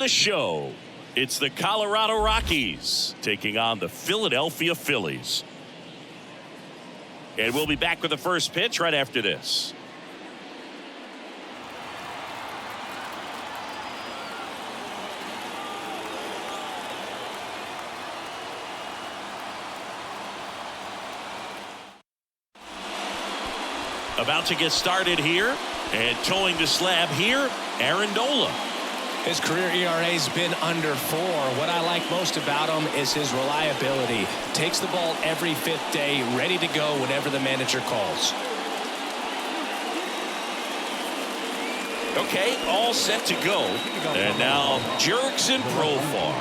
The show. It's the Colorado Rockies taking on the Philadelphia Phillies. And we'll be back with the first pitch right after this. About to get started here, and towing the slab here, Aaron Nola. His career ERA's been under 4. What I like most about him is his reliability. Takes the ball every 5th day, ready to go whenever the manager calls. Okay, all set to go. And now Jurickson Profar.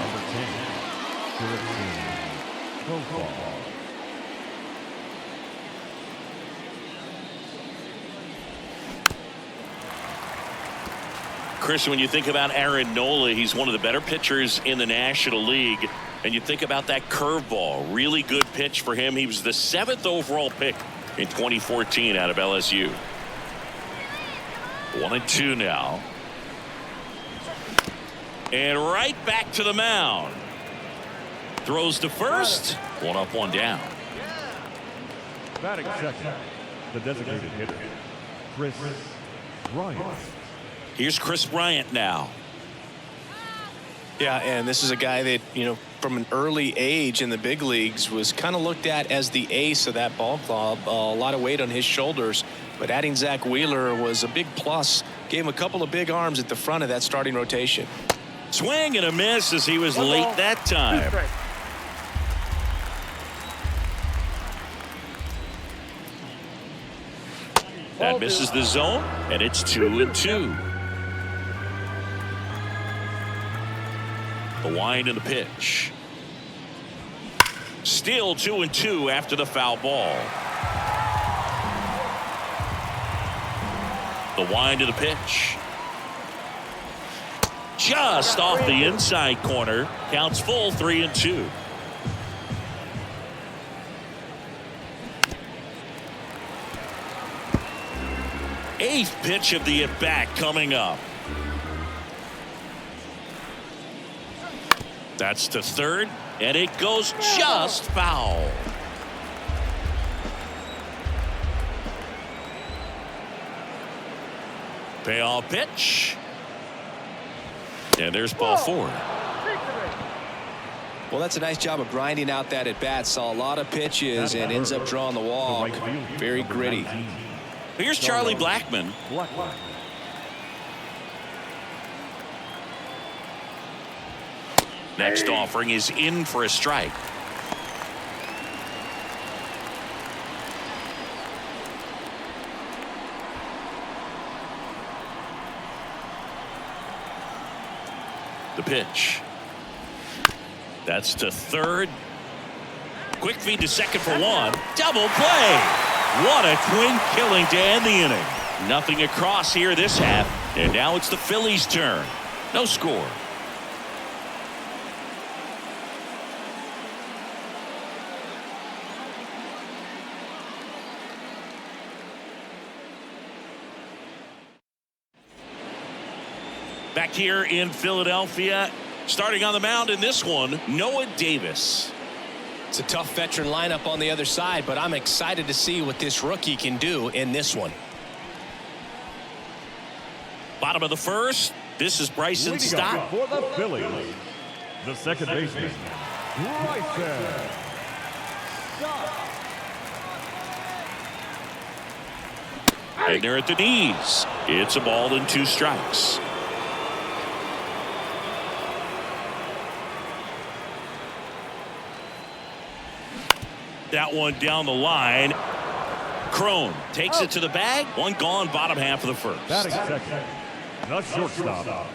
Chris, when you think about Aaron Nola, he's one of the better pitchers in the National League. And you think about that curveball, really good pitch for him. He was the 7th overall pick in 2014 out of LSU. 1-2 now. And right back to the mound. Throws to first. 1 up, 1 down. Batting second, the designated hitter, Chris Bryant. Here's Chris Bryant now. Yeah, and this is a guy that, from an early age in the big leagues was kind of looked at as the ace of that ball club. A lot of weight on his shoulders, but adding Zach Wheeler was a big plus. Gave him a couple of big arms at the front of that starting rotation. Swing and a miss as he was late that time. That misses the zone, and it's 2-2. The wind and the pitch. Still 2-2 after the foul ball. The wind and the pitch. Just off the inside corner. Counts full, 3-2. Eighth pitch of the at-bat coming up. That's to third, and it goes just foul. Payoff pitch. And there's ball 4. Well, that's a nice job of grinding out that at-bat. Saw a lot of pitches and ends up drawing the walk. Very gritty. Here's Charlie Blackmon. Next offering is in for a strike. The pitch. That's to third. Quick feed to second for 1. Double play. What a twin killing to end the inning. Nothing across here this half. And now it's the Phillies' turn. No score. Back here in Philadelphia, starting on the mound in this one, Noah Davis. It's a tough veteran lineup on the other side, but I'm excited to see what this rookie can do in this one. Bottom of the first, this is Bryson Stott. For the Phillies, the second baseman, Bryson Stott. And they're at the knees. It's a ball and 2 strikes. That one down the line. Crone takes it to the bag. 1 gone, bottom half of the first. Batting second, the shortstop,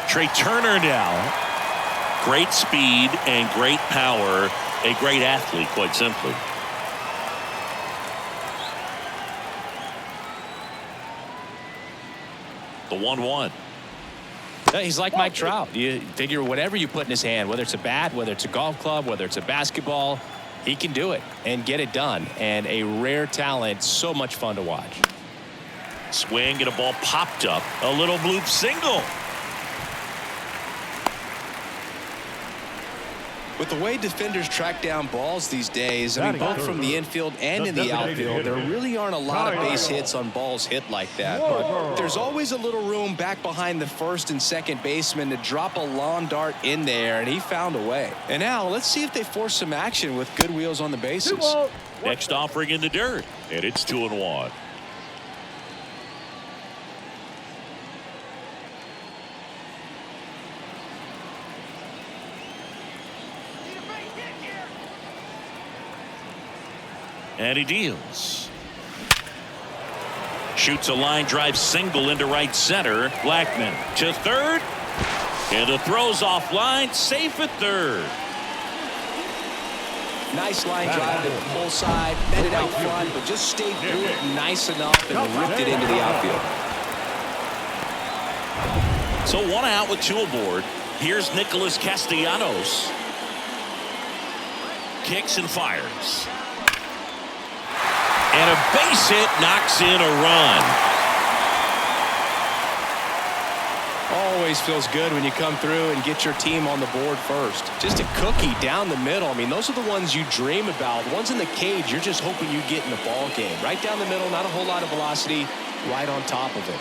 Trey Turner now. Great speed and great power. A great athlete, quite simply. The 1-1. He's like Mike Trout. You figure whatever you put in his hand, whether it's a bat, whether it's a golf club, whether it's a basketball, he can do it and get it done. And a rare talent, so much fun to watch. Swing and a ball popped up. A little bloop single. With the way defenders track down balls these days, I mean, both from the infield and in the outfield, there really aren't a lot of base hits on balls hit like that. But there's always a little room back behind the first and second baseman to drop a lawn dart in there, and he found a way. And now let's see if they force some action with good wheels on the bases. Next offering in the dirt, and it's 2-1. And he deals. Shoots a line drive single into right center. Blackman to third. And the throw's offline. Safe at third. Nice line drive to the pull side. Met it out front, but just stayed through it nice enough and ripped it into the outfield. So 1 out with 2 aboard. Here's Nicholas Castellanos. Kicks and fires. And a base hit knocks in a run. Always feels good when you come through and get your team on the board first. Just a cookie down the middle. I mean, those are the ones you dream about. The ones in the cage, you're just hoping you get in the ball game. Right down the middle, not a whole lot of velocity, right on top of it.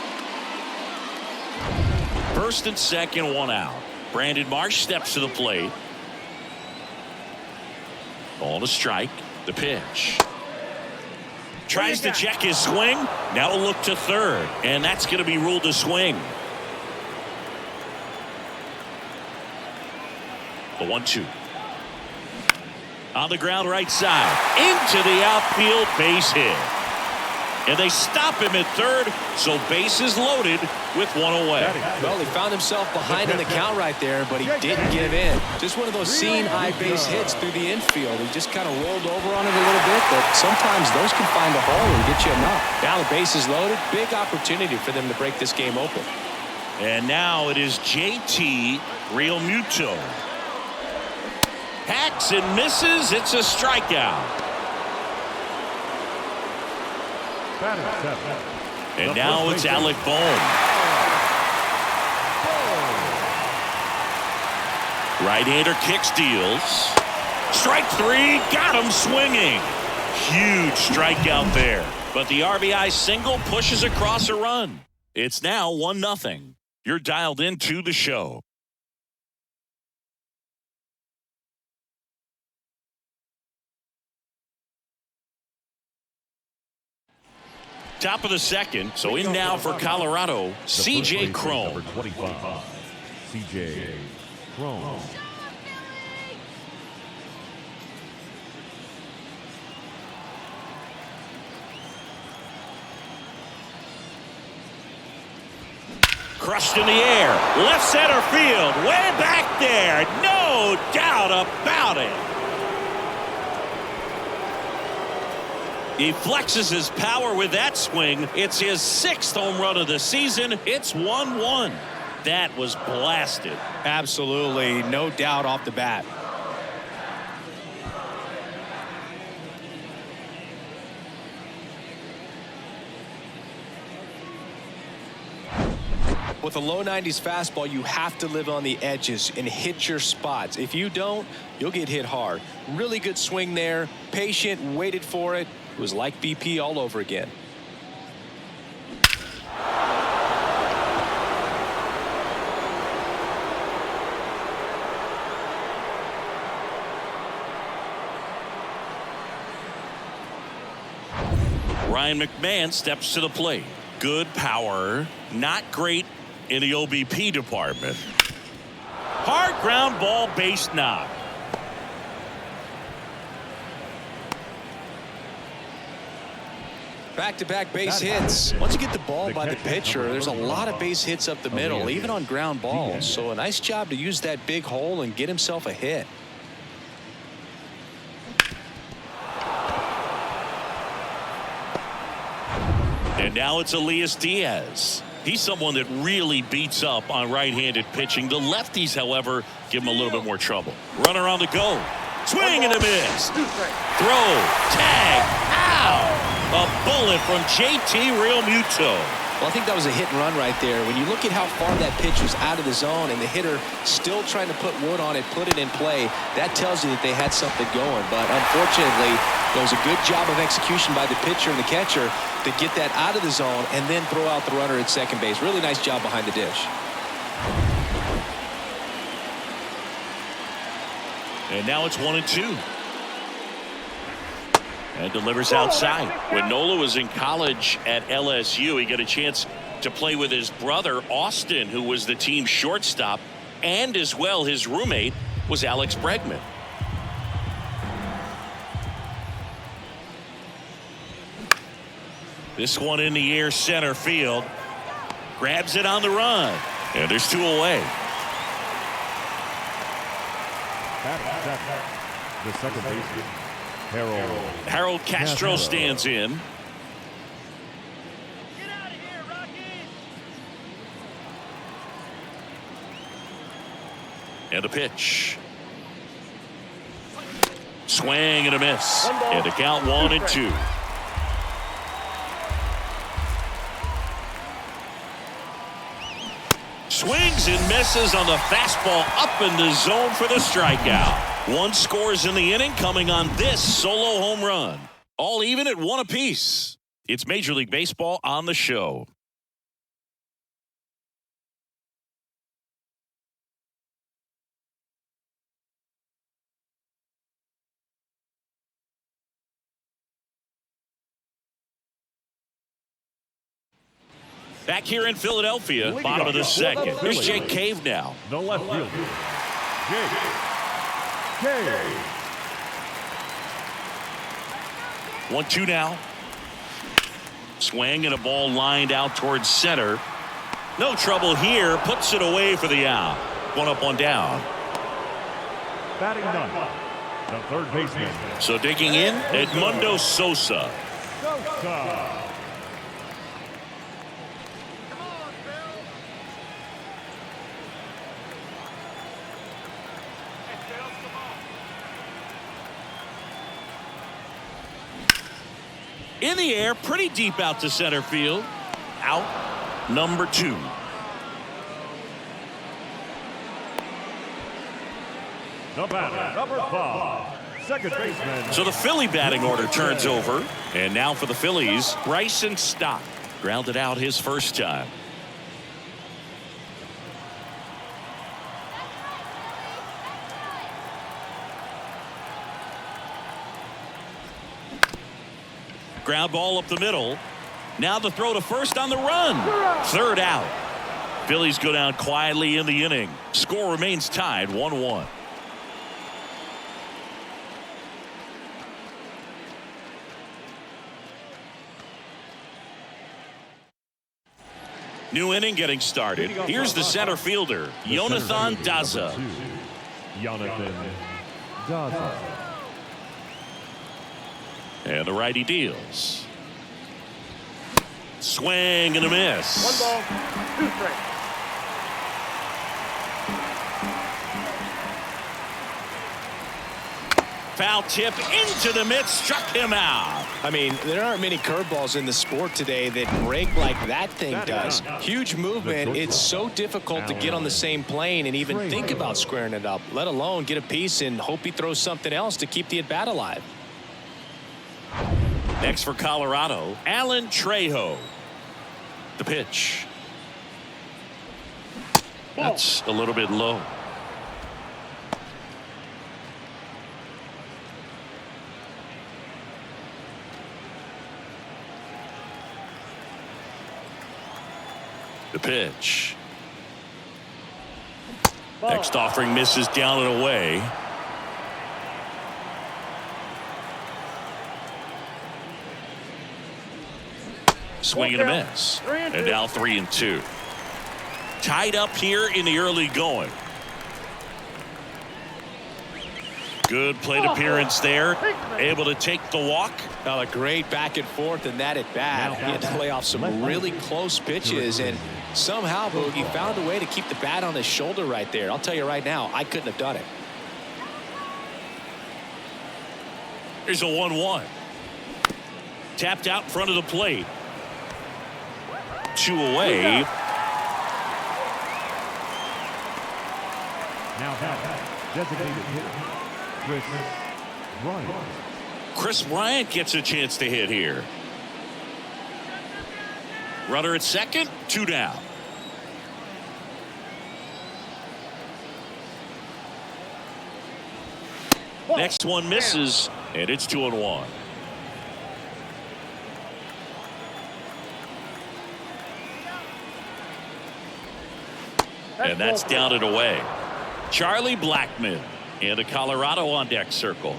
First and second, 1 out. Brandon Marsh steps to the plate. Ball to strike. The pitch. Tries to check his swing. Now a look to third. And that's going to be ruled a swing. The 1-2. On the ground right side. Into the outfield, base hit. And they stop him at third, so bases loaded with 1 away. Well, he found himself behind in the count right there, but he didn't give in. Just one of those seeing high base hits through the infield. He just kind of rolled over on it a little bit, but sometimes those can find a hole and get you a knock. Now the base is loaded. Big opportunity for them to break this game open. And now it is JT Realmuto. Hacks and misses. It's a strikeout. And now it's Alec Bohm. Right-hander kicks, deals. Strike 3, got him swinging. Huge strikeout there. But the RBI single pushes across a run. It's now 1-0. You're dialed into the show. Top of the second, so in now for Colorado, C.J. Cron. Number 25, C.J. Cron. Crushed in the air, left center field, way back there, no doubt about it. He flexes his power with that swing. It's his 6th home run of the season. It's 1-1. That was blasted. Absolutely, no doubt off the bat. With a low 90s fastball, you have to live on the edges and hit your spots. If you don't, you'll get hit hard. Really good swing there. Patient, waited for it. It was like BP all over again. Ryan McMahon steps to the plate. Good power, not great in the OBP department. Hard ground ball, base knock. Back-to-back base hits. Once you get the ball by the pitcher, there's a lot of base hits up the middle, even on ground balls. So a nice job to use that big hole and get himself a hit. And now it's Elias Diaz. He's someone that really beats up on right-handed pitching. The lefties, however, give him a little bit more trouble. Runner on the go. Swing and a miss. Throw. Tag. Out. A bullet from JT Realmuto. Well, I think that was a hit and run right there. When you look at how far that pitch was out of the zone and the hitter still trying to put wood on it, put it in play, that tells you that they had something going. But unfortunately, there was a good job of execution by the pitcher and the catcher to get that out of the zone and then throw out the runner at second base. Really nice job behind the dish. And now it's 1-2. And delivers outside. When Nola was in college at LSU, he got a chance to play with his brother, Austin, who was the team's shortstop, and as well his roommate was Alex Bregman. This one in the air, center field. Grabs it on the run. And there's 2 away. The second baseman, Harold Castro stands in. Get out of here, Rockies! And a pitch. Swing and a miss. And a count 1-2. Swings and misses on the fastball up in the zone for the strikeout. 1 scores in the inning coming on this solo home run. All even at 1 apiece. It's Major League Baseball on the show. Back here in Philadelphia, bottom of the second. Here's Jake Cave now. the left fielder, Jake Cave. 1-2 now. Swing and a ball lined out towards center. No trouble here. Puts it away for the out. 1 up, 1 down. Batting ninth, the third baseman, So digging in, Edmundo Sosa. Sosa. In the air, pretty deep out to center field. Out number 2. The batter, number 5, second baseman. So the Philly batting order turns over. And now for the Phillies, Bryson Stott. Grounded out his first time. Ground ball up the middle. Now the throw to first on the run. 3rd out. Phillies go down quietly in the inning. Score remains tied 1-1. New inning getting started. Here's the center fielder, Jonathan Daza. Jonathan Daza. And the righty deals. Swing and a miss. 1 ball, 2 strikes. Foul tip into the mitt, struck him out. I mean, there aren't many curveballs in the sport today that break like that thing does. Huge movement. It's so difficult to get on the same plane and even think about squaring it up, let alone get a piece and hope he throws something else to keep the at-bat alive. Next for Colorado, Alan Trejo. The pitch. That's a little bit low. The pitch. Next offering misses down and away. Swing and a miss. And now 3-2. Tied up here in the early going. Good plate appearance there. Able to take the walk. A great back and forth in that at bat. He had to play off some really close pitches, and somehow Boogie found a way to keep the bat on his shoulder right there. I'll tell you right now, I couldn't have done it. Here's a 1-1. Tapped out in front of the plate. 2 away. Now batting, designated hitter, Chris Bryant. Chris Bryant gets a chance to hit here. Runner at second, 2 down. Next one misses, and it's 2-1. And that's down and away. Charlie Blackmon and the Colorado on deck circle.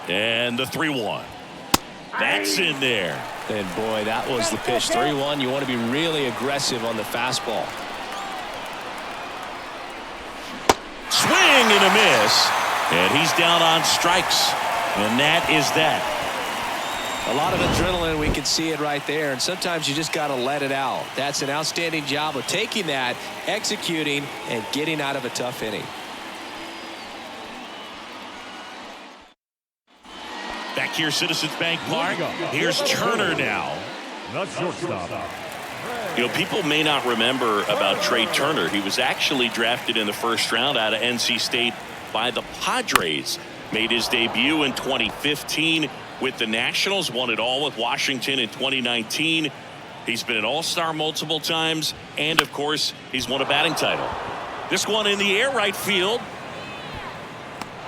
And the 3-1. That's in there. And boy, that was the pitch. 3-1. You want to be really aggressive on the fastball. Swing and a miss. And he's down on strikes. And that is that. A lot of adrenaline. We can see it right there. And sometimes you just got to let it out. That's an outstanding job of taking that, executing, and getting out of a tough inning. Back here, Citizens Bank Park. Here's Turner now. The shortstop. You know, people may not remember about Trey Turner. He was actually drafted in the first round out of NC State by the Padres. Made his debut in 2015 with the Nationals. Won it all with Washington in 2019. He's been an all-star multiple times. And, of course, he's won a batting title. This one in the air, right field.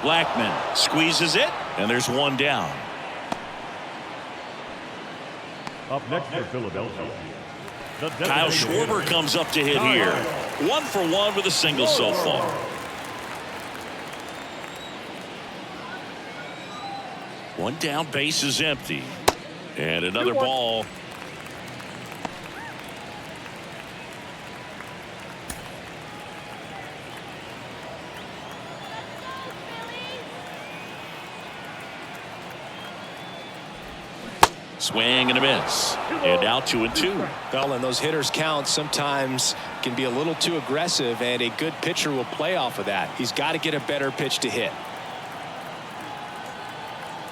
Blackmon squeezes it, and there's 1 down. Up next for Philadelphia. Kyle Schwarber comes up to hit here. 1 for 1 with a single so far. One down, base is empty. And another ball. Swing and a miss. And now 2-2. Well, and those hitters count sometimes can be a little too aggressive, and a good pitcher will play off of that. He's got to get a better pitch to hit.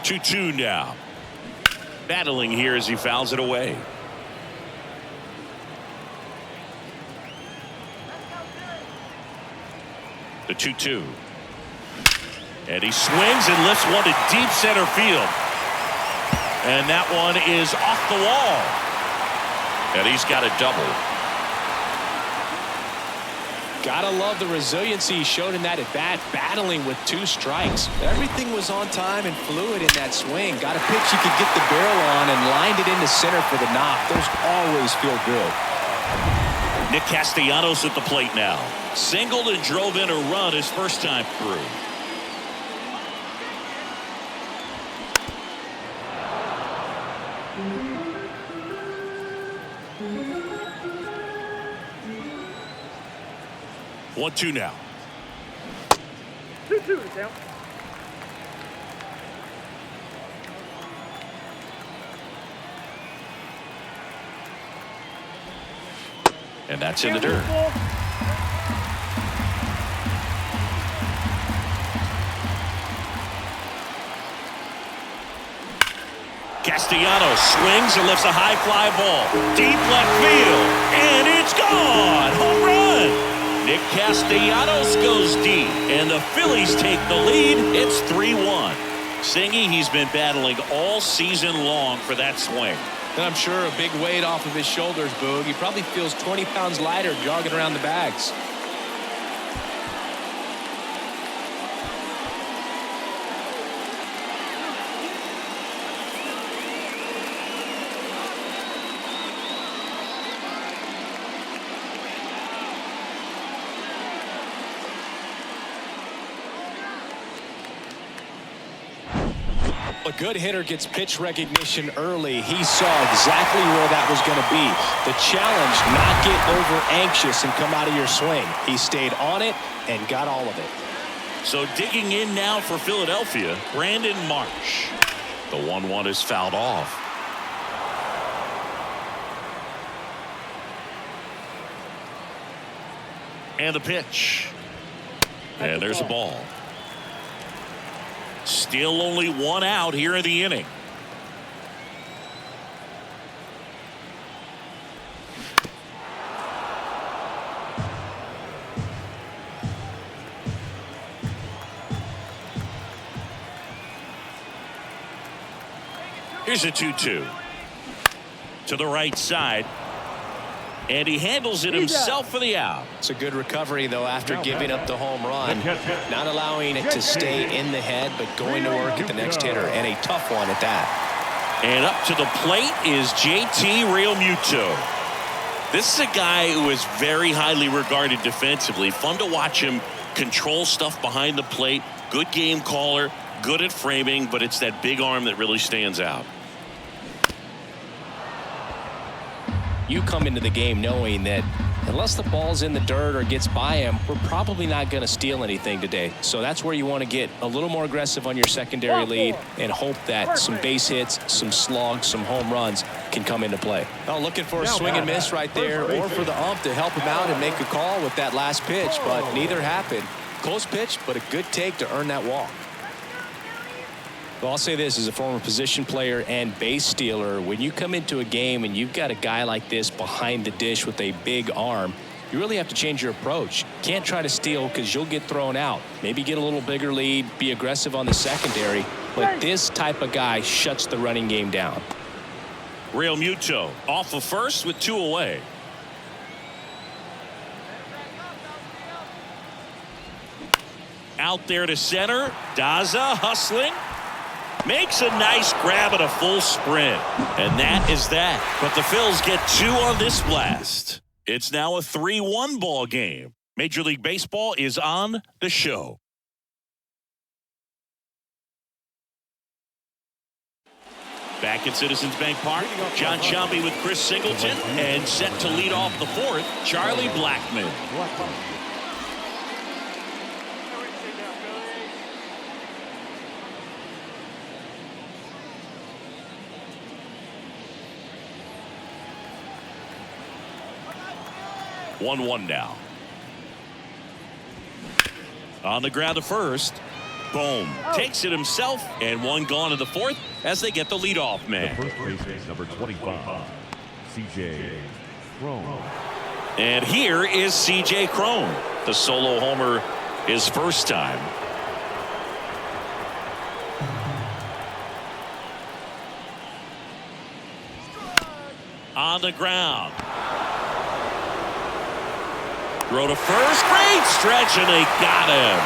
2-2 now. Battling here as he fouls it away. The 2-2. And he swings and lifts one to deep center field. And that one is off the wall. And he's got a double. Gotta love the resiliency he showed in that at bat, battling with 2 strikes. Everything was on time and fluid in that swing. Got a pitch you could get the barrel on and lined it into center for the knock. Those always feel good. Nick Castellanos at the plate now. Singled and drove in a run his first time through. 1-2 now. 2-2 down. And that's in the dirt. Castellanos swings and lifts a high fly ball. Deep left field. And it's gone. Home run. Nick Castellanos goes deep. And the Phillies take the lead. It's 3-1. Singy, he's been battling all season long for that swing. And I'm sure a big weight off of his shoulders, Boog. He probably feels 20 pounds lighter jogging around the bags. A good hitter gets pitch recognition early. He saw exactly where that was going to be. The challenge, not get over anxious and come out of your swing. He stayed on it and got all of it. So digging in now for Philadelphia, Brandon Marsh. The 1-1 is fouled off. And the pitch. And there's a ball. Still only one out here in the inning. Here's a 2-2. To the right side. And he handles it himself for the out. It's a good recovery, though, after giving up the home run. Not allowing it to stay in the head, but going to work at the next hitter. And a tough one at that. And up to the plate is JT Realmuto. This is a guy who is very highly regarded defensively. Fun to watch him control stuff behind the plate. Good game caller. Good at framing, but it's that big arm that really stands out. You come into the game knowing that unless the ball's in the dirt or gets by him, we're probably not going to steal anything today. So that's where you want to get a little more aggressive on your secondary lead and hope that some base hits, some slugs, some home runs can come into play. Oh, looking for a swing and miss right there, or for the ump to help him out and make a call with that last pitch, but neither happened. Close pitch, but a good take to earn that walk. Well, I'll say this as a former position player and base stealer, when you come into a game and you've got a guy like this behind the dish with a big arm, you really have to change your approach. Can't try to steal because you'll get thrown out. Maybe get a little bigger lead, be aggressive on the secondary, but this type of guy shuts the running game down. Realmuto off of first with 2 away. Out there to center. Daza hustling. Makes a nice grab at a full sprint. And that is that. But the Phils get 2 on this blast. It's now a 3-1 ball game. Major League Baseball is on the show. Back at Citizens Bank Park, John Shelby with Chris Singleton. And set to lead off the 4th, Charlie Blackmon. 1-1 now. On the ground to first. Boom. Takes it himself, and 1 gone in the 4th as they get the leadoff man. The first baseman, number 25, C.J. Cron. And here is C.J. Cron. The solo homer his first time. On the ground. Throw to first. Great stretch, and they got him.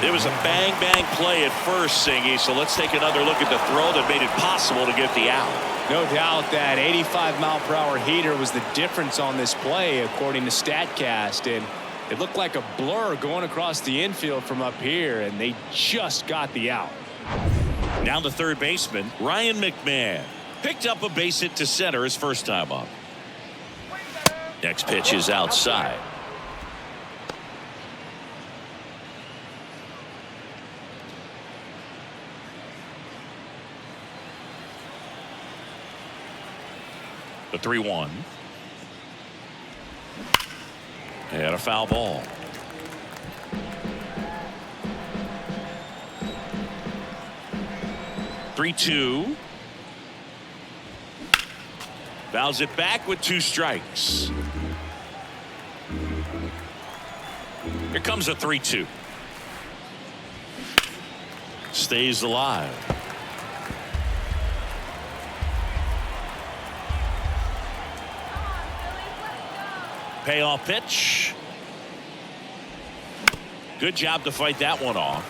It was a bang-bang play at first, Singy, so let's take another look at the throw that made it possible to get the out. No doubt that 85-mile-per-hour heater was the difference on this play, according to StatCast, and it looked like a blur going across the infield from up here, and they just got the out. Now the third baseman, Ryan McMahon. Picked up a base hit to center his first time up. Next pitch is outside. The 3-1. And a foul ball. Three-two. Fouls it back with 2 strikes. Here comes a 3-2. Stays alive. Payoff pitch. Good job to fight that one off.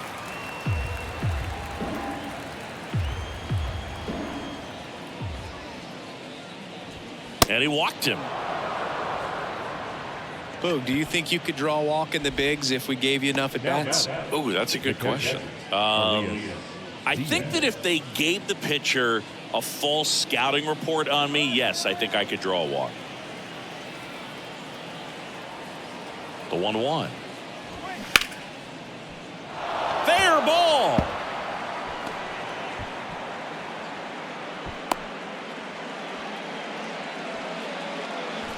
And he walked him. Boog, do you think you could draw a walk in the bigs if we gave you enough at bats? Oh, that's a good question. I think that if they gave the pitcher a full scouting report on me, yes, I think I could draw a walk. The 1-1. Fair ball.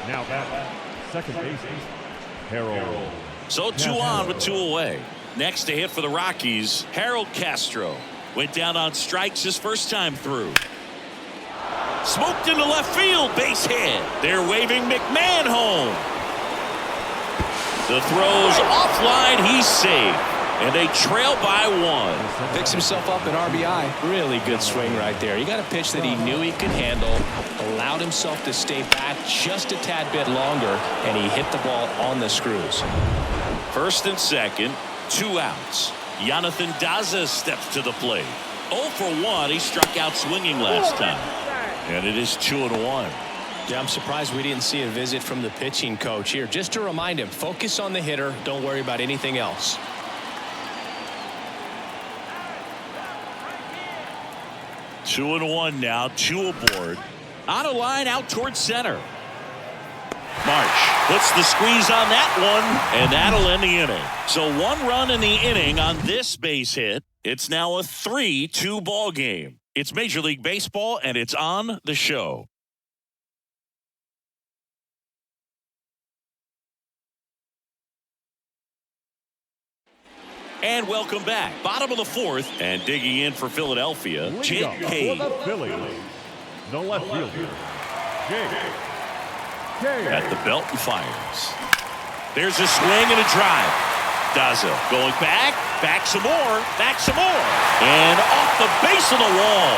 Now back, second baseman, Harold. So 2 on with 2 away. Next to hit for the Rockies, Harold Castro. Went down on strikes his first time through. Smoked into left field, base hit. They're waving McMahon home. The throw's offline, he's safe. And they trail by 1. Picks himself up an RBI. Really good swing right there. He got a pitch that he knew he could handle, allowed himself to stay back just a tad bit longer, and he hit the ball on the screws. First and second, 2 outs. Jonathan Daza steps to the plate. 0 for 1. He struck out swinging last time. And it is 2-1. Yeah, I'm surprised we didn't see a visit from the pitching coach here. Just to remind him, focus on the hitter. Don't worry about anything else. Two and 1 now, 2 aboard. On a line out towards center. March puts the squeeze on that one, and that'll end the inning. So 1 run in the inning on this base hit. It's now a 3-2 ball game. It's Major League Baseball, and it's on the show. And welcome back. Bottom of the 4th, and digging in for Philadelphia, Jake Cave. For the Phillies, the left fielder, Jake Cave. At the belt and fires. There's a swing and a drive. Daza going back some more, and off the base of the wall.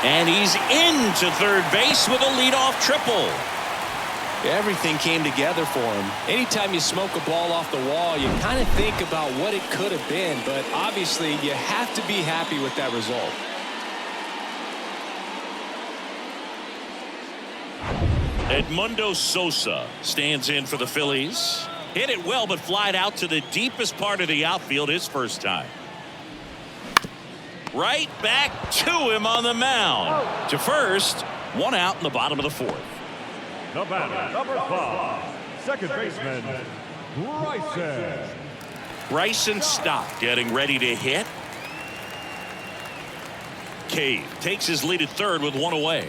And he's into third base with a leadoff triple. Everything came together for him. Anytime you smoke a ball off the wall, you kind of think about what it could have been, but obviously you have to be happy with that result. Edmundo Sosa stands in for the Phillies. Hit it well, but flied out to the deepest part of the outfield his first time. Right back to him on the mound. To first, 1 out in the bottom of the 4th. The batter, number 5, second baseman, Bryson Stott getting ready to hit. Cave takes his lead at third with 1 away.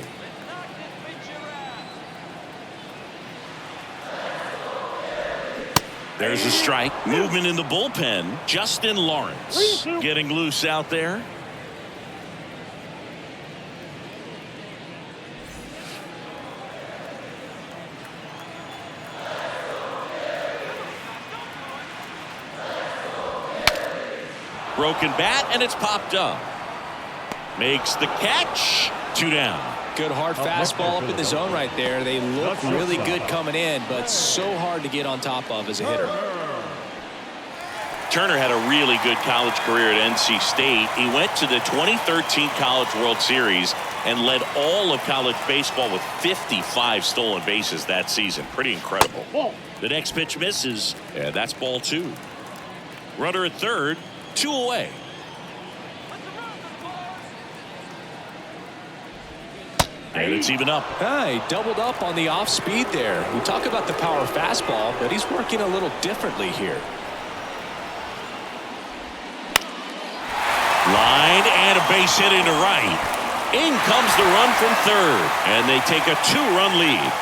There's a strike. Movement in the bullpen. Justin Lawrence getting loose out there. Broken bat, and it's popped up. Makes the catch. 2 down. Good hard fastball up in the zone right there. They look really good coming in, but so hard to get on top of as a hitter. Turner had a really good college career at NC State. He went to the 2013 College World Series and led all of college baseball with 55 stolen bases that season. Pretty incredible. The next pitch misses, and that's ball 2. Runner at third, 2 away. And it's even up. He doubled up on the off speed there. We talk about the power fastball, but he's working a little differently here. Line and a base hit into right. In comes the run from third, and they take a 2-run lead.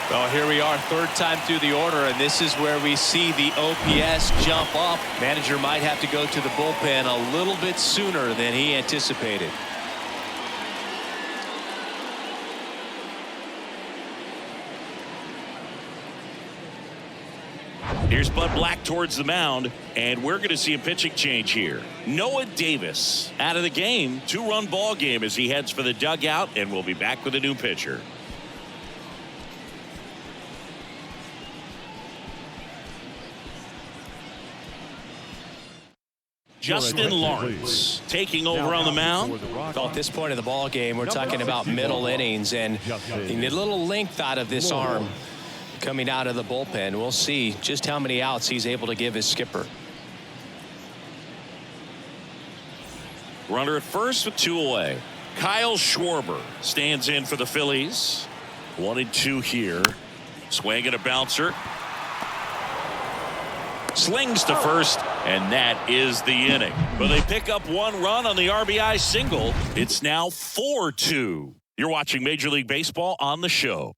Well, here we are, third time through the order, and this is where we see the OPS jump up. Manager might have to go to the bullpen a little bit sooner than he anticipated. Here's Bud Black towards the mound, and we're going to see a pitching change here. Noah Davis out of the game. 2-run ball game as he heads for the dugout, and we'll be back with a new pitcher. Justin Lawrence taking over on the mound. Well, at this point of the ball game, we're talking about middle innings, and you need a little length out of this arm coming out of the bullpen. We'll see just how many outs he's able to give his skipper. Runner at first with 2 away. Kyle Schwarber stands in for the Phillies. 1-2 here. Swing and a bouncer. Slings to first, and that is the inning. But they pick up one run on the RBI single. It's now 4-2. You're watching Major League Baseball on the show.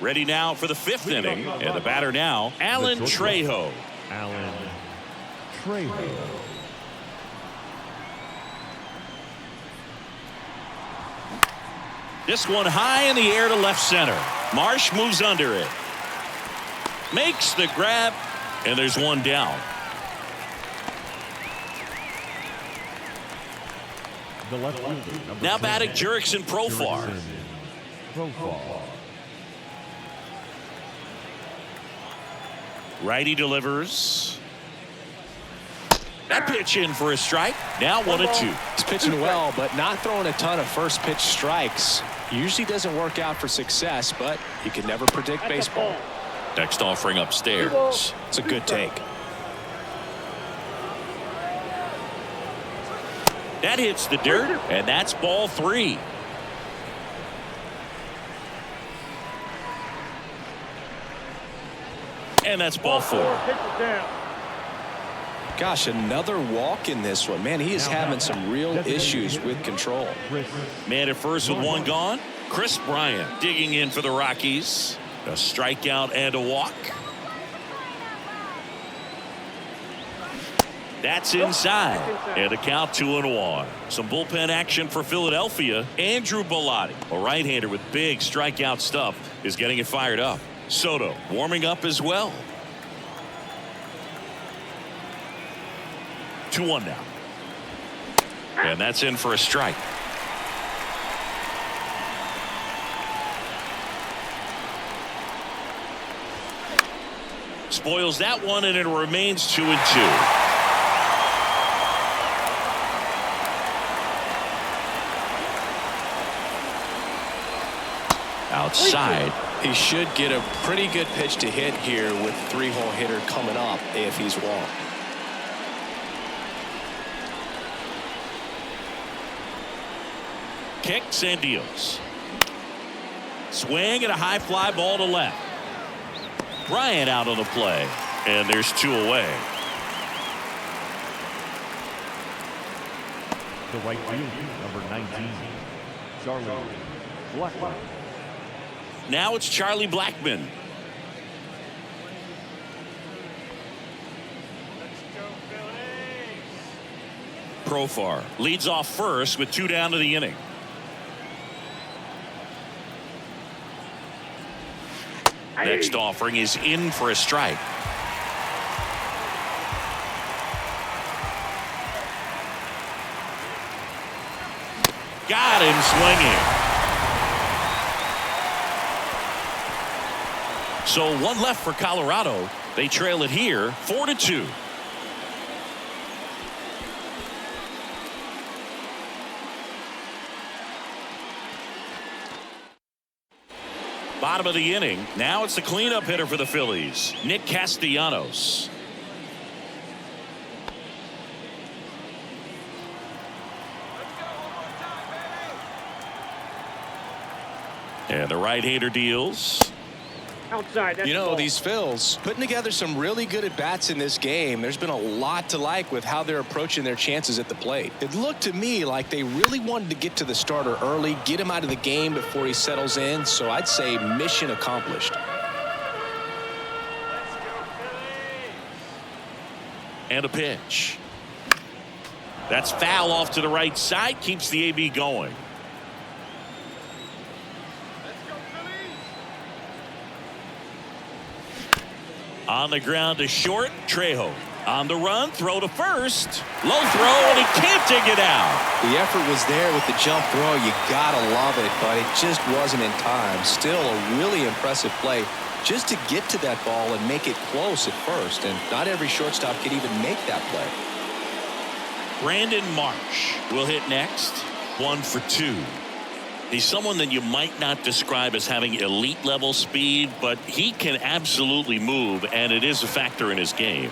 Ready now for the fifth inning, and the batter now, Alan Trejo. Alan Trejo. This one high in the air to left center. Marsh moves under it. Makes the grab, and there's one down. The left fielder, Now batting Jurickson Profar. Profar. Righty delivers. That pitch in for a strike. Now 1-2. He's pitching well, but not throwing a ton of first pitch strikes. Usually doesn't work out for success, but you can never predict baseball. Next offering upstairs. It's a good take. That hits the dirt, and that's ball 3. And that's ball 4. Gosh, another walk in this one. Man, he is having some real issues with control. Man at first with one gone. Chris Bryant digging in for the Rockies. A strikeout and a walk. That's inside. And a count 2-1. Some bullpen action for Philadelphia. Andrew Bellotti, a right-hander with big strikeout stuff, is getting it fired up. Soto warming up as well. 2-1 now. And that's in for a strike. Spoils that one, and it remains 2-2. Outside. He should get a pretty good pitch to hit here with a 3-hole hitter coming up if he's walked. Kicks and deals. Swing and a high fly ball to left. Bryant out on the play, and there's 2 away. The right fielder, number 19, Charlie Blackmon. Now it's Charlie Blackmon. Profar leads off first with 2 down to the inning. Next offering is in for a strike. Got him swinging. So one left for Colorado. They trail it here 4-2. Bottom of the inning. Now it's the cleanup hitter for the Phillies, Nick Castellanos. And the right-hander deals. Outside. That's You the know, ball. these Phils putting together some really good at-bats in this game. There's been a lot to like with how they're approaching their chances at the plate. It looked to me like they really wanted to get to the starter early, get him out of the game before he settles in. So I'd say mission accomplished. And a pitch. That's foul off to the right side. Keeps the AB going. On the ground to short, Trejo. On the run, throw to first. Low throw, and he can't dig it out. The effort was there with the jump throw. You gotta love it, but it just wasn't in time. Still a really impressive play just to get to that ball and make it close at first. And not every shortstop can even make that play. Brandon Marsh will hit next. 1 for 2. He's someone that you might not describe as having elite level speed, but he can absolutely move, and it is a factor in his game.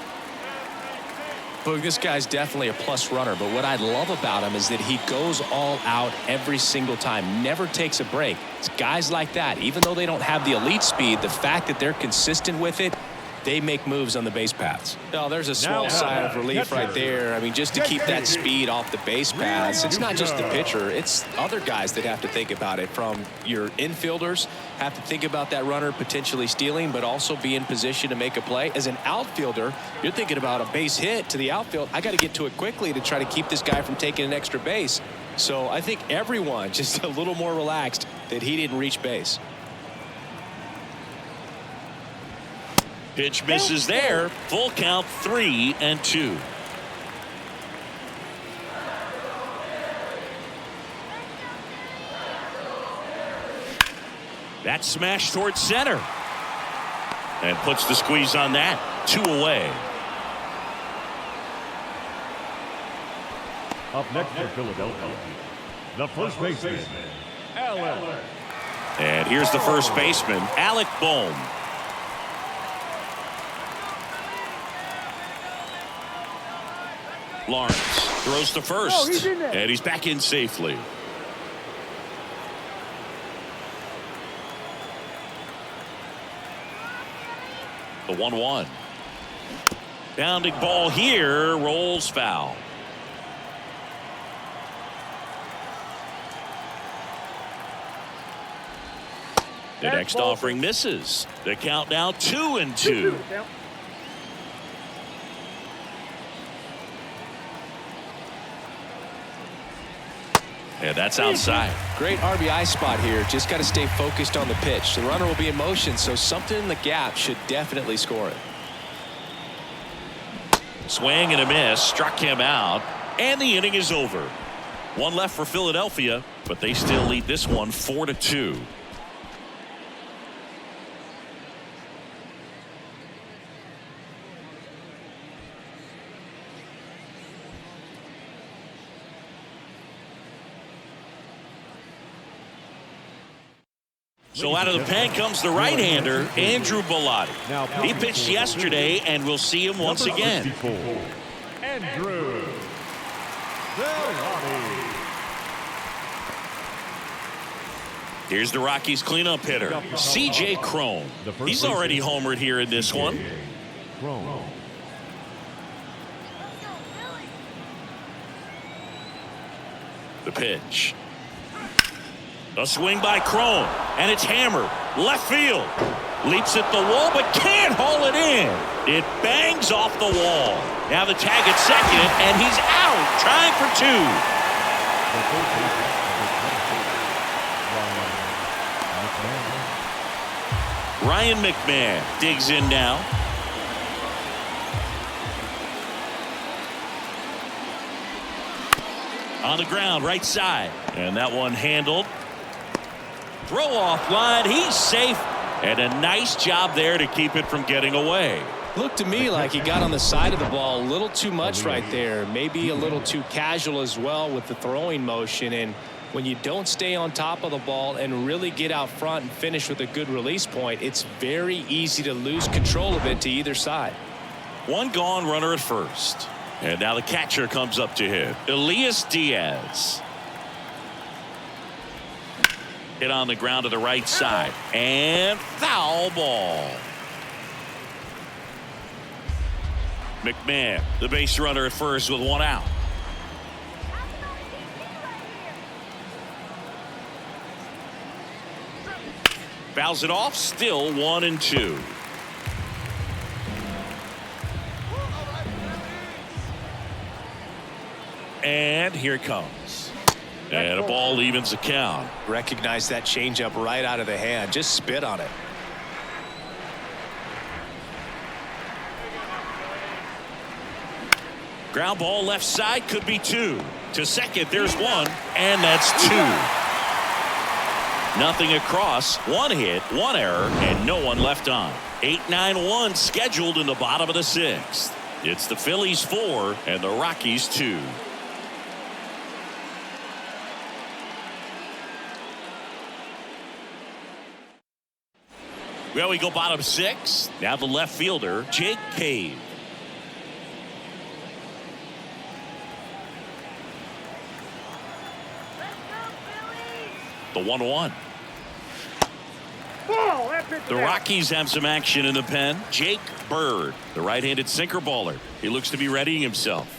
Look, this guy's definitely a plus runner, but what I love about him is that he goes all out every single time, never takes a break. It's guys like that, even though they don't have the elite speed, the fact that they're consistent with it, they make moves on the base paths. Oh, there's a small sigh of relief right there. I mean, just to keep that speed off the base paths, it's not just the pitcher, it's other guys that have to think about it. From your infielders, have to think about that runner potentially stealing, but also be in position to make a play. As an outfielder, you're thinking about a base hit to the outfield. I got to get to it quickly to try to keep this guy from taking an extra base. So I think everyone just a little more relaxed that he didn't reach base. Pitch misses there. Full count, 3-2. That smash towards center. And puts the squeeze on that. 2 away. Up next for Philadelphia, the first baseman, Alec. And here's the first baseman, Alec Bohm. Lawrence throws to first, and he's back in safely. The 1-1. Bounding ball here, rolls foul. The next offering misses. The count now 2-2. And that's outside. Great RBI spot here. Just got to stay focused on the pitch. The runner will be in motion, so something in the gap should definitely score it. Swing and a miss. Struck him out. And the inning is over. One left for Philadelphia, but they still lead this one 4-2. So out of the pen comes the right-hander, Andrew Bellotti. He pitched yesterday, and we'll see him once again. Andrew Bellotti. Here's the Rockies cleanup hitter, C.J. Cron. He's already homered here in this one. The pitch. A swing by Cron, and it's hammered. Left field. Leaps at the wall, but can't haul it in. It bangs off the wall. Now the tag at second, and he's out, trying for 2. Ryan McMahon digs in now. On the ground, right side. And that one handled. Throw off line. He's safe. And a nice job there to keep it from getting away. Looked to me like he got on the side of the ball a little too much right there. Maybe a little too casual as well with the throwing motion. And when you don't stay on top of the ball and really get out front and finish with a good release point, it's very easy to lose control of it to either side. One gone, runner at first. And now the catcher comes up to hit. Elias Diaz. Hit on the ground to the right side. And foul ball. McMahon, the base runner at first with one out. Fouls it off, still 1-2. And here it comes. And a ball evens the count. Recognize that changeup right out of the hand. Just spit on it. Ground ball left side, could be 2. To second, there's 1, and that's 2. Nothing across, 1 hit, 1 error, and no one left on. 8-9-1 scheduled in the bottom of the 6th. It's the Phillies 4 and the Rockies 2. Well, we go bottom 6. Now the left fielder, Jake Cave. The 1-1. Ball, that pitch The is out. Rockies have some action in the pen. Jake Bird, the right-handed sinker baller. He looks to be readying himself.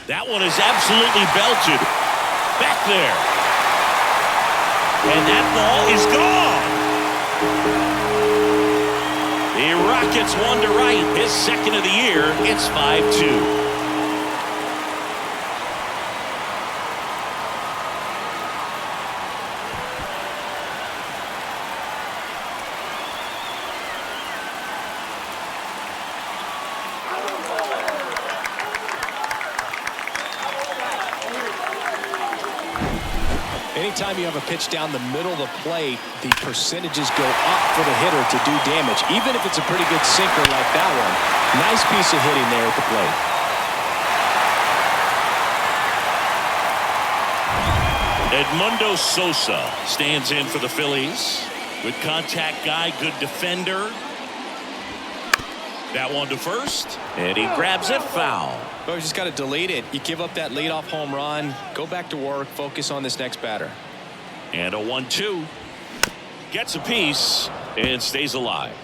That one is absolutely belted. Back there. And that ball is gone. The Rockets won to right. His second of the year. It's 5-2. Anytime you have a pitch down the middle of the plate, the percentages go up for the hitter to do damage, even if it's a pretty good sinker like that one. Nice piece of hitting there at the plate. Edmundo Sosa stands in for the Phillies. Good contact guy, good defender. That one to first, and he grabs it foul. Well, you just got to delete it. You give up that leadoff home run, go back to work, focus on this next batter. And a 1-2. Gets a piece and stays alive.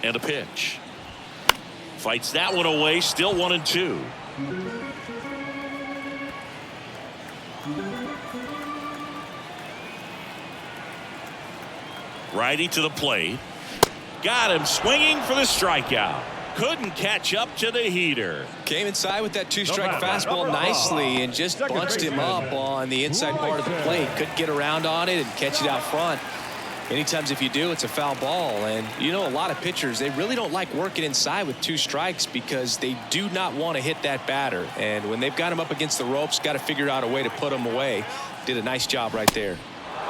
And a pitch. Fights that one away, still 1-2. Righty to the plate. Got him swinging for the strikeout. Couldn't catch up to the heater. Came inside with that two-strike fastball nicely and just bunched him up on the inside part of the plate. Couldn't get around on it and catch it out front. Many times if you do, it's a foul ball. And you know, a lot of pitchers, they really don't like working inside with two strikes because they do not want to hit that batter. And when they've got him up against the ropes, got to figure out a way to put him away. Did a nice job right there.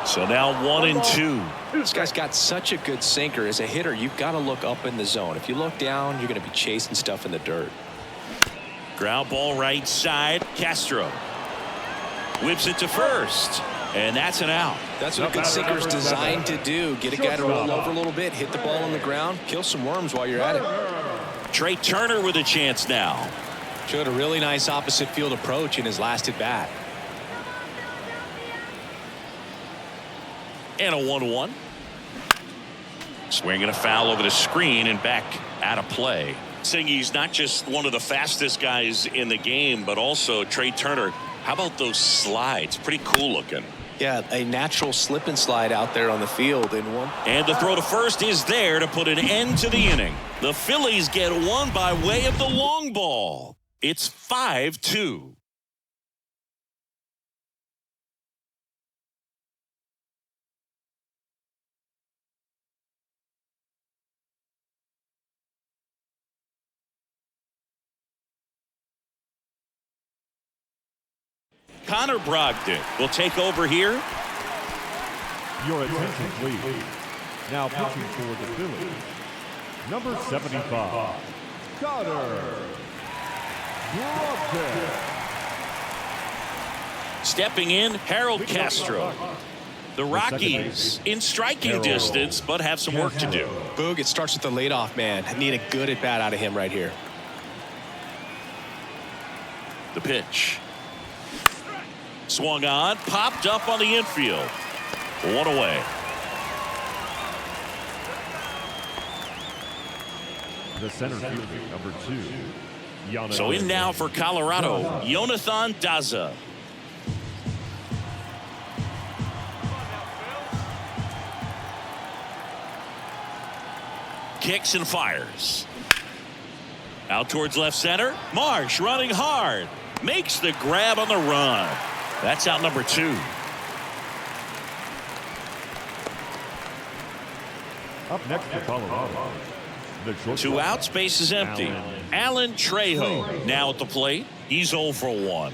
So now 1-2. This guy's got such a good sinker. As a hitter, you've got to look up in the zone. If you look down, you're going to be chasing stuff in the dirt. Ground ball right side. Castro whips it to first, and that's an out. That's what a good sinker is designed to do. Get a guy to roll over a little bit, hit the ball on the ground, kill some worms while you're at it. Trey Turner with a chance now. Showed a really nice opposite field approach in his last at bat. And a 1-1. Swinging a foul over the screen and back out of play. Saying he's not just one of the fastest guys in the game, but also Trey Turner. How about those slides? Pretty cool looking. Yeah, a natural slip and slide out there on the field in one. And the throw to first is there to put an end to the inning. The Phillies get one by way of the long ball. It's 5-2. Connor Brogdon will take over here. Your attention, please. Now pitching for the Phillies, number 75, Connor Brogdon. Stepping in, Harold Castro. The Rockies in striking distance, but have some work to do. Boog, it starts with the leadoff man. I need a good at bat out of him right here. The pitch. Swung on, popped up on the infield. One away. The center fielder, number 2. So in now for Colorado, Jonathan Daza. Kicks and fires. Out towards left center. Marsh running hard. Makes the grab on the run. That's out number 2. Up next for Colorado. The shortstop, 2 outs, base is empty. Alan Trejo now at the plate. He's 0 for 1.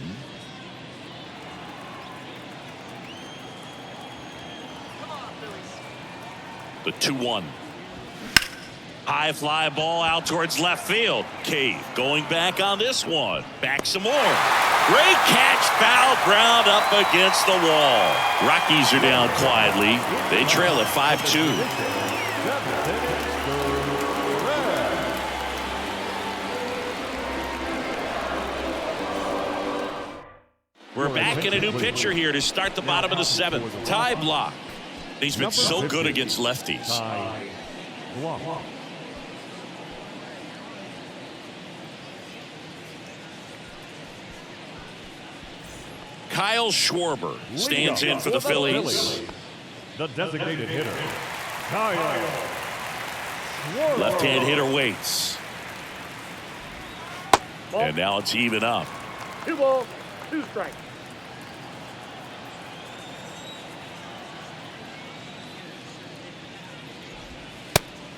The 2-1. High fly ball out towards left field. Cave going back on this one. Back some more. Great catch, foul ground up against the wall. Rockies are down quietly. They trail at 5-2. We're back in a new pitcher here to start the bottom of the 7th. Ty Block. He's been so good against lefties. Kyle Schwarber stands in for the Phillies. The designated hitter, Kyle Schwarber. Left-hand hitter waits. And now it's even up. 2 balls, 2 strikes.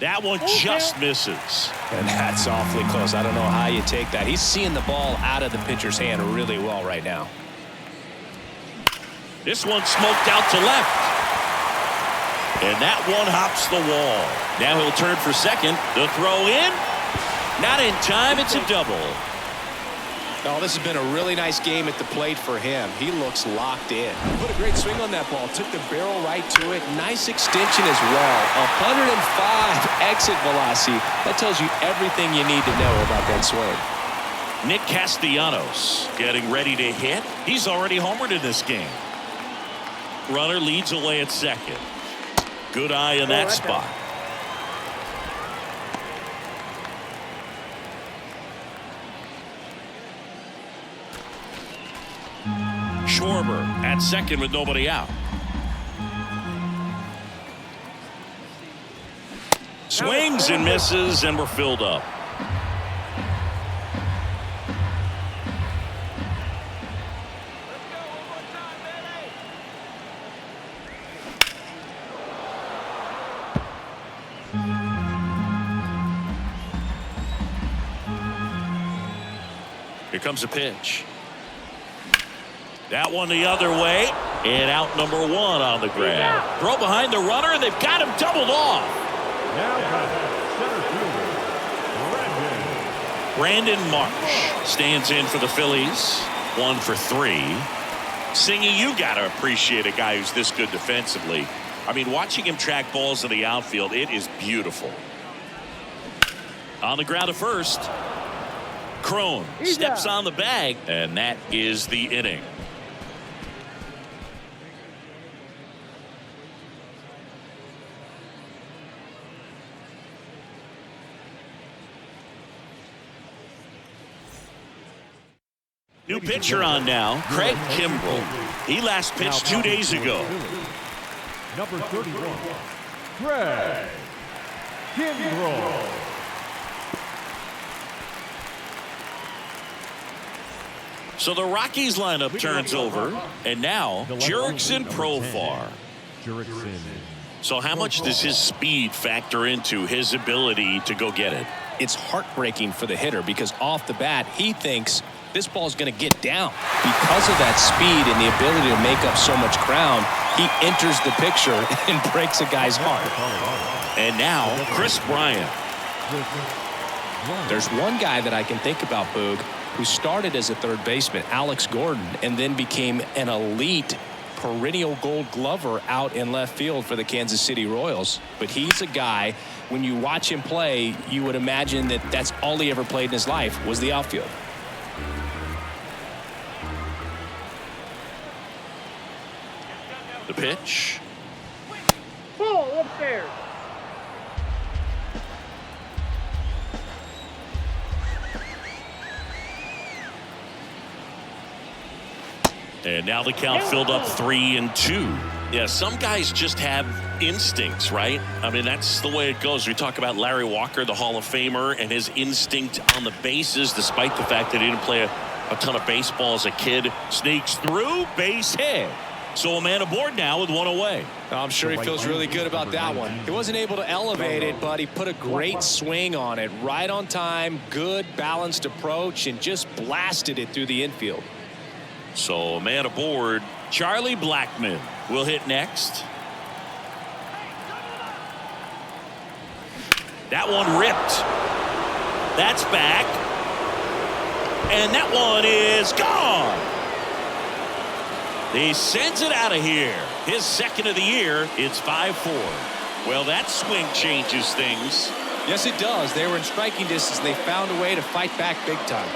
That one just misses. And that's awfully close. I don't know how you take that. He's seeing the ball out of the pitcher's hand really well right now. This one smoked out to left. And that one hops the wall. Now he'll turn for second. The throw in. Not in time. It's a double. Oh, this has been a really nice game at the plate for him. He looks locked in. Put a great swing on that ball. Took the barrel right to it. Nice extension as well. 105 exit velocity. That tells you everything you need to know about that swing. Nick Castellanos getting ready to hit. He's already homered in this game. Runner leads away at second. Good eye in that spot. Schwarber at second with nobody out. Swings and misses, and we're filled up. Here comes a pitch. That one the other way, and out number 1 on the grab. Throw behind the runner, and they've got him doubled off. Now center fielder, Brandon Marsh stands in for the Phillies. 1 for 3. Singy, you got to appreciate a guy who's this good defensively. I mean, watching him track balls in the outfield, it is beautiful. On the ground to first. Crone steps on the bag, and that is the inning. New pitcher on now, Craig Kimbrell. He last pitched 2 days ago. number 31, Craig Kimbrell. So the Rockies lineup turns over, and now Jurickson Profar. So how much does his speed factor into his ability to go get it? It's heartbreaking for the hitter because off the bat, he thinks this ball's going to get down. Because of that speed and the ability to make up so much ground, he enters the picture and breaks a guy's heart. And now, Chris Bryant. There's one guy that I can think about, Boog, who started as a third baseman, Alex Gordon, and then became an elite perennial gold glover out in left field for the Kansas City Royals. But he's a guy, when you watch him play, you would imagine that that's all he ever played in his life was the outfield. The pitch. Ball upstairs. And now the count filled up 3-2. Yeah, some guys just have instincts, right? I mean, that's the way it goes. We talk about Larry Walker, the Hall of Famer, and his instinct on the bases, despite the fact that he didn't play a ton of baseball as a kid. Sneaks through, base hit. So a man aboard now with one away. I'm sure he feels really good about that one. He wasn't able to elevate it, but he put a great swing on it. Right on time, good balanced approach, and just blasted it through the infield. So a man aboard. Charlie Blackmon will hit next. That one ripped. That's back. And that one is gone. He sends it out of here. His second of the year. It's 5-4. Well, that swing changes things. Yes, it does. They were in striking distance. They found a way to fight back big time.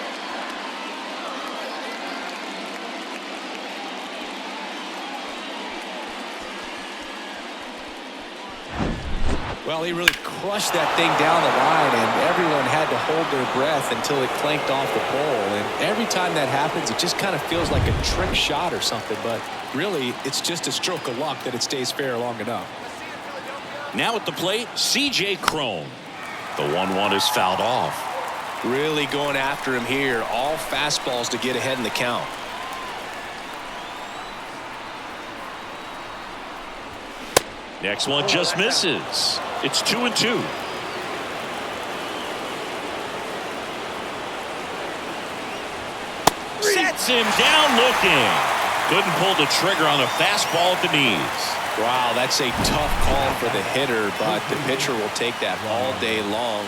Well, he really crushed that thing down the line, and everyone had to hold their breath until it clanked off the pole. And every time that happens, it just kind of feels like a trick shot or something. But really, it's just a stroke of luck that it stays fair long enough. Now at the plate, C.J. Cron. The 1-1 is fouled off. Really going after him here. All fastballs to get ahead in the count. Next one just misses. It's 2-2. Sets him down looking. Couldn't pull the trigger on a fastball at the knees. Wow, that's a tough call for the hitter, but the pitcher will take that all day long.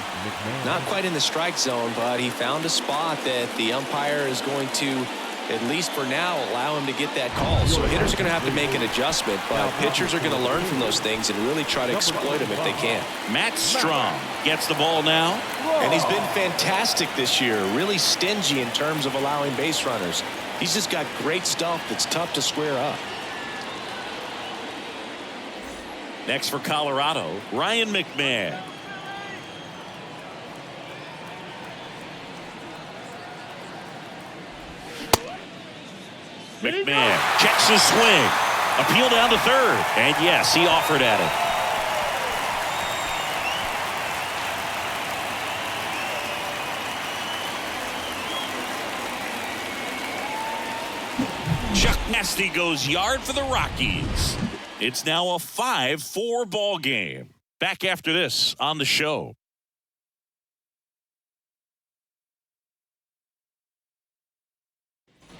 Not quite in the strike zone, but he found a spot that the umpire is going to, at least for now, allow him to get that call. So hitters are going to have to make an adjustment, but pitchers are going to learn from those things and really try to exploit them if they can. Matt Strom gets the ball now. And he's been fantastic this year, really stingy in terms of allowing base runners. He's just got great stuff that's tough to square up. Next for Colorado, Ryan McMahon. McMahon checks his swing. Appeal down to third. And yes, he offered at it. Chuck Nesty goes yard for the Rockies. It's now a 5-4 ball game. Back after this on the show.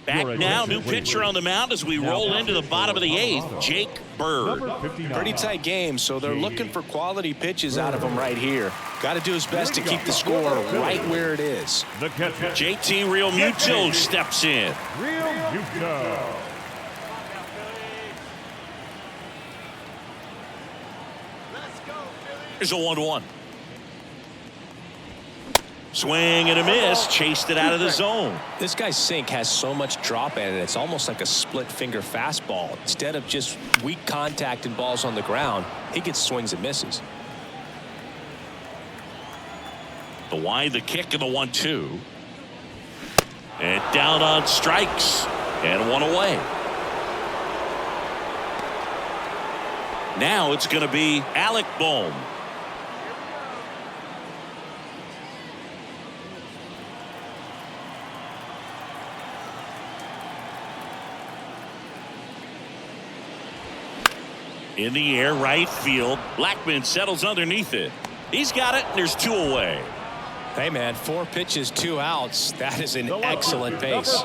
Back now, new pitcher on the mound as we roll into the bottom of the eighth, Jake Bird. Pretty tight game, so they're looking for quality pitches out of him right here. Got to do his best to keep the score right where it is. JT Realmuto steps in. Here's a 1-1. Swing and a miss. Chased it out of the zone. This guy's sink has so much drop in it. It's almost like a split finger fastball. Instead of just weak contact and balls on the ground, he gets swings and misses. The wide, the kick, and the 1-2. And down on strikes. And one away. Now it's going to be Alec Bohm. In the air, right field. Blackman settles underneath it. He's got it, and there's two away. Hey, man, 4 pitches, 2 outs. That is an excellent pace.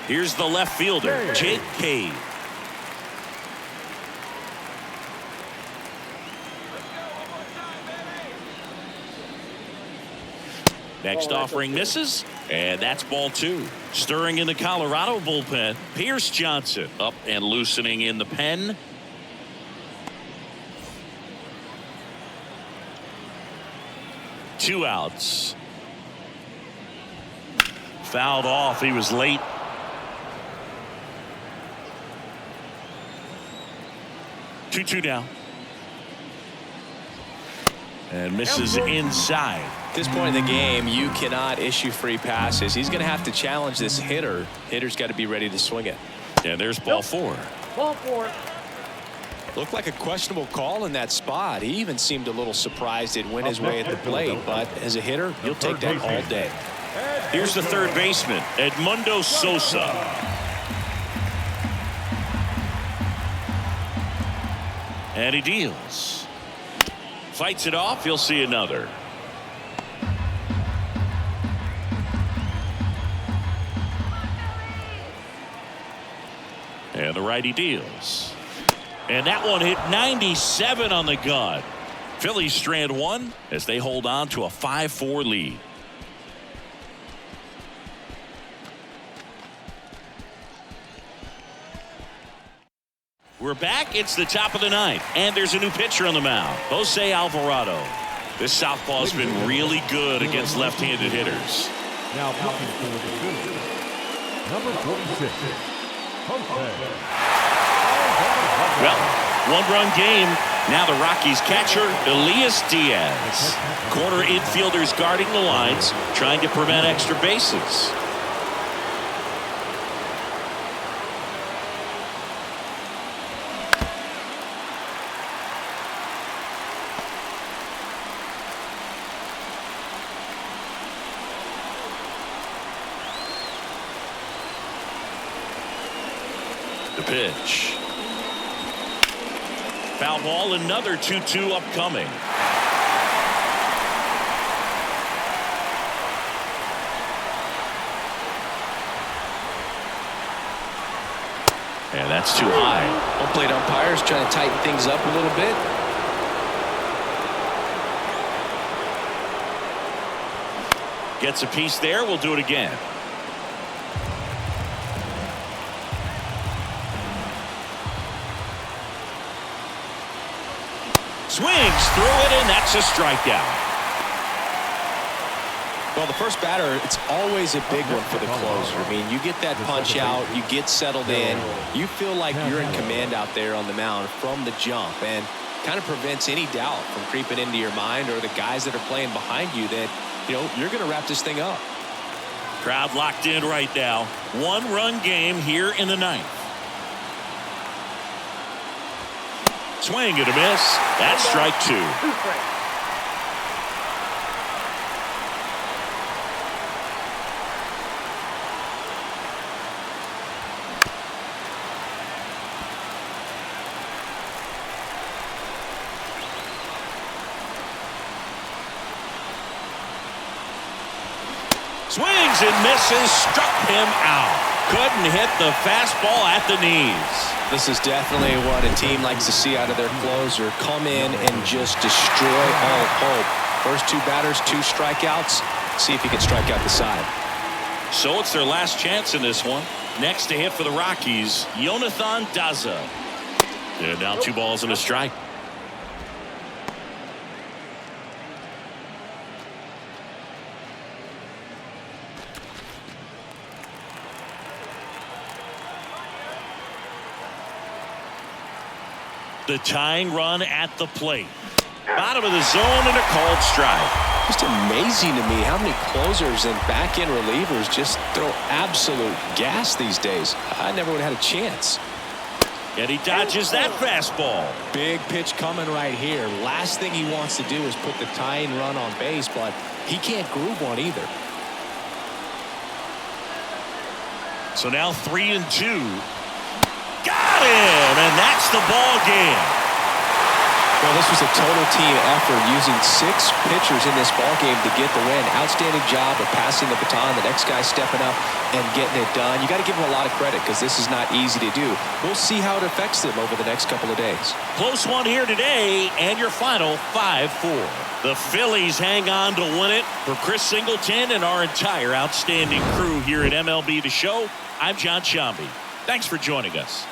Here's the left fielder, Jake Cave. Next offering misses, and that's ball 2. Stirring in the Colorado bullpen, Pierce Johnson up and loosening in the pen. Two outs. Fouled off. He was late. Two now. And misses inside. At this point in the game, you cannot issue free passes. He's going to have to challenge this hitter. Hitter's got to be ready to swing it. And there's ball 4. Ball 4. Looked like a questionable call in that spot. He even seemed a little surprised it went his way at the plate. But as a hitter, you'll take that all day. Here's the third baseman, Edmundo Sosa. And he deals. Fights it off. He'll see another. And the righty deals. And that one hit 97 on the gun. Phillies strand one as they hold on to a 5-4 lead. We're back. It's the top of the ninth, and there's a new pitcher on the mound, Jose Alvarado. This southpaw's been really good against left-handed hitters. Now pitching for the Phillies, number 46, Jose. Well, one-run game. Now the Rockies catcher, Elias Diaz. Corner infielders guarding the lines, trying to prevent extra bases. The pitch. Foul ball, another 2-2 upcoming. And that's too high. Home plate umpires trying to tighten things up a little bit. Gets a piece there. We'll do it again. Swings through it, and that's a strikeout. Well, the first batter, it's always a big one for the closer. I mean, you get that punch out, you get settled in, you feel like you're in command out there on the mound from the jump, and kind of prevents any doubt from creeping into your mind or the guys that are playing behind you that, you know, you're going to wrap this thing up. Crowd locked in right now. One-run game here in the ninth. Swing and a miss. That's strike two. 2 strikes. Swings and misses. Struck him out. Couldn't hit the fastball at the knees. This is definitely what a team likes to see out of their closer. Come in and just destroy all hope. First two batters, 2 strikeouts. See if he can strike out the side. So it's their last chance in this one. Next to hit for the Rockies, Jonathan Daza. And now 2 balls and a strike. The tying run at the plate. Bottom of the zone and a called strike. Just amazing to me how many closers and back-end relievers just throw absolute gas these days. I never would have had a chance. And he dodges that fastball. Big pitch coming right here. Last thing he wants to do is put the tying run on base, but he can't groove one either. So now 3-2. Got him, and that's the ball game. Well, this was a total team effort using 6 pitchers in this ball game to get the win. Outstanding job of passing the baton. The next guy stepping up and getting it done. You got to give them a lot of credit because this is not easy to do. We'll see how it affects them over the next couple of days. Close one here today, and your final 5-4. The Phillies hang on to win it. For Chris Singleton and our entire outstanding crew here at MLB The Show, I'm John Shambi. Thanks for joining us.